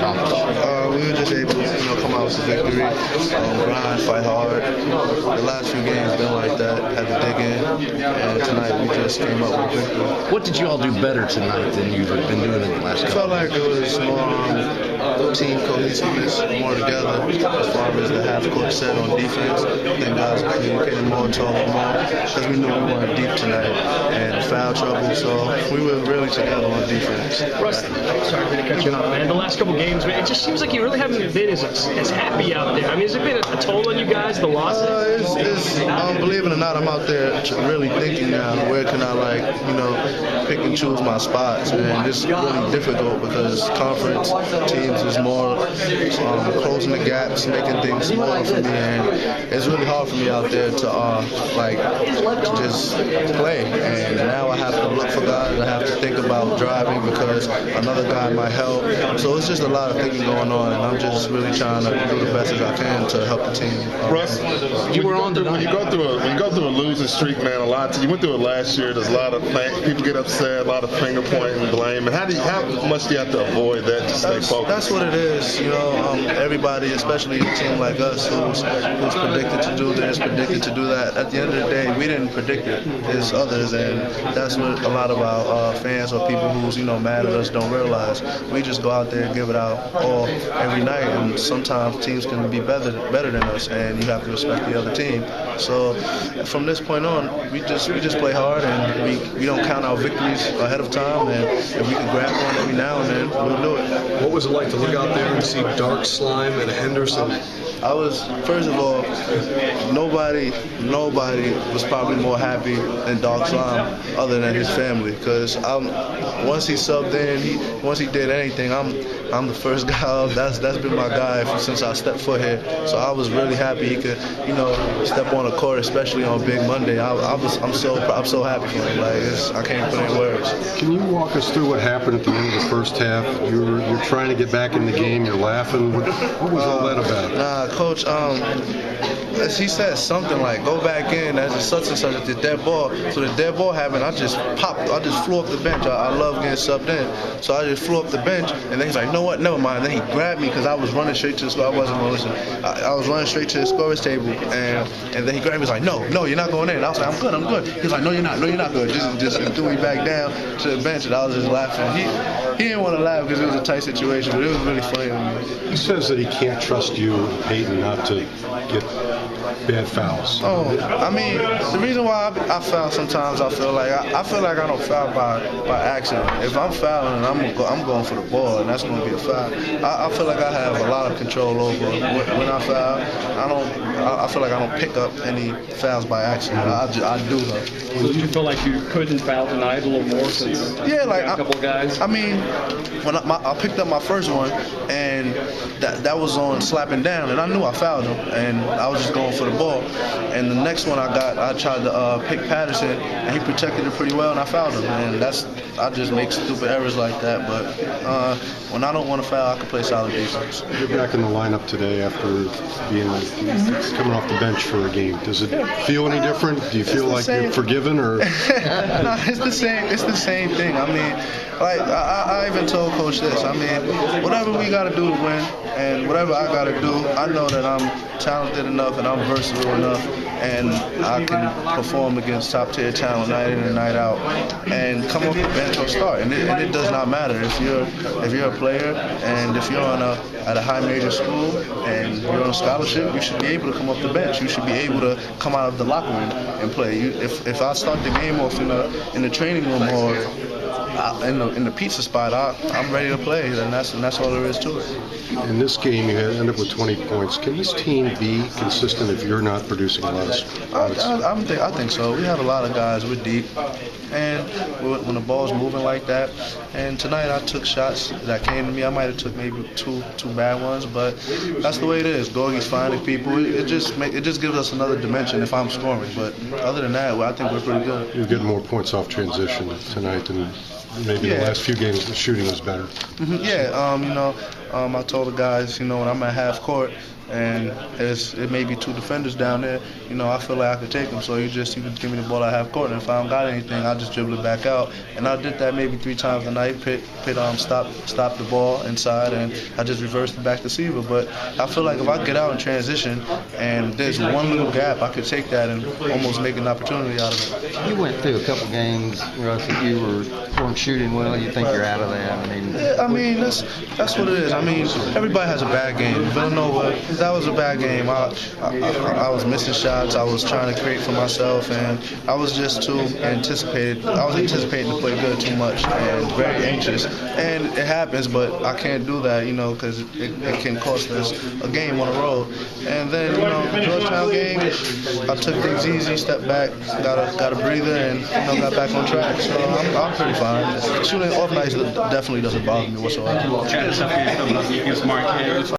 accomplish? We were just able to, come out with a victory, grind, fight hard. The last few games been like that, had to dig in, and tonight we just came up with a victory. What did you all do better tonight than you've been doing in the last I couple? felt like it was more team cohesiveness, more together as far as the half-court set on defense. I think guys were communicating more, talking more, because we knew we weren't deep tonight and foul trouble, so we were really together on defense. Russ, sorry to cut you off, man. The last couple games, man, it just seems like you really haven't been as happy out there. I mean, has it been a toll on you guys, the losses? Believe it or not, I'm out there really thinking now, where can I, pick and choose my spots, and it's really difficult because conference teams is more closing the gaps, making things smaller for me, and it's really hard for me out there to just play. And now I have to look for guys. I have to think about driving because another guy might help. So it's just a lot of thinking going on, and I'm just really trying to do the best as I can to help the team. Russ, when you go through a losing streak, man, you went through it last year. There's a lot of people get upset, a lot of finger pointing and blame. And how much do you have to avoid that to stay focused? That's what it is. Everybody, especially a team like us, who's predicted to do this, predicted to do that. At the end of the day, we didn't predict it. It's others, and that's what a lot of our fans or people who's mad at us don't realize. We just go out there and give it our all every night, and sometimes teams can be better than us, and you have to respect the other team. So from this point on, we just play hard, and we don't count our victories ahead of time, and if we can grab one every now and then, we'll do it. What was it like to look out there and see Dark Slime and Henderson? First of all, nobody was probably more happy than Dark Slime other than his family, because once he subbed in, once he did anything, I'm the first guy up. That's been my guy since I stepped foot here. So I was really happy he could, step on the court, especially on Big Monday. I'm so happy for him. I can't put in words. Can you walk us through what happened at the end of the first half? You're trying to get back in the game. You're laughing. What was all that about? Nah, Coach. He said something like, "Go back in as a such and such at the dead ball." So the dead ball happened. I just flew off the bench. I love getting subbed in, so I just flew off the bench. And then he's like, "You know what? Never mind." And then he grabbed me because I was running straight to the score. I wasn't going to listen. I was running straight to the scorer's table, and then he grabbed me. He was like, "No, you're not going in." I was like, I'm good." He was like, "No, you're not good." Just threw me back down to the bench, and I was just laughing. He didn't want to laugh because it was a tight situation, but it was really funny to me. He says that he can't trust you, Peyton, not to get bad fouls. Oh, I mean, the reason why I foul sometimes, I feel like I don't foul by accident. If I'm fouling, I'm going for the ball, and that's going to be a foul. I feel like I have a lot of control over when I foul. I feel like I don't pick up any fouls by accident. I do though. So did you feel like you couldn't foul tonight a little more since a couple of guys? I mean, when I picked up my first one, and that was on slapping down, and I knew I fouled him, and I was just going for the ball. And the next one I tried to pick Patterson, and he protected it pretty well, and I fouled him. And I just make stupid errors like that. But when I don't want to foul, I can play solid defense. You're back in the lineup today after coming off the bench for a game. Does it feel any different? Do you feel like you're forgiven, or? No, it's the same. It's the same thing. I mean, I even told Coach this. I mean, whatever we got to do to win, and whatever I got to do, I know that I'm talented enough and I'm versatile enough, and I can perform against top-tier talent night in and night out, and come off the bench or start. And it does not matter if you're a player, and if you're at a high major school and you're on a scholarship, you should be able to come off the bench. You should be able to come out of the locker room and play. If I start the game off in the training room or in the pizza spot, I'm ready to play, and that's all there is to it. In this game, you end up with 20 points. Can this team be consistent if you're not producing a lot of points? I think so. We have a lot of guys. We're deep, and when the ball's moving like that, and tonight I took shots that came to me. I might have took maybe two bad ones, but that's the way it is. Gorgie's finding people. It just gives us another dimension if I'm scoring. But other than that, I think we're pretty good. You're getting more points off transition tonight than maybe the last few games. The shooting was better. Yeah, I told the guys, when I'm at half court and it may be 2 defenders down there, I feel like I could take them. So you can give me the ball at half court, and if I don't got anything, I'll just dribble it back out. And I did that maybe 3 times a night. Pitt stopped the ball inside, and I just reversed it back to Seaver. But I feel like if I get out in transition and there's one little gap, I could take that and almost make an opportunity out of it. You went through a couple games, Russ, that you weren't shooting well. You think you're out of that? I mean, that's what it is. I mean, everybody has a bad game. Villanova, that was a bad game. I was missing shots. I was trying to create for myself, and I was just too anticipated. I was anticipating to play good too much and very anxious. And it happens, but I can't do that, because it can cost us a game on the road. And then, the Georgetown game, I took things easy, stepped back, got a breather, and got back on track. So I'm pretty fine. Shooting off nights definitely doesn't bother me whatsoever. Try to stuff against Marquez.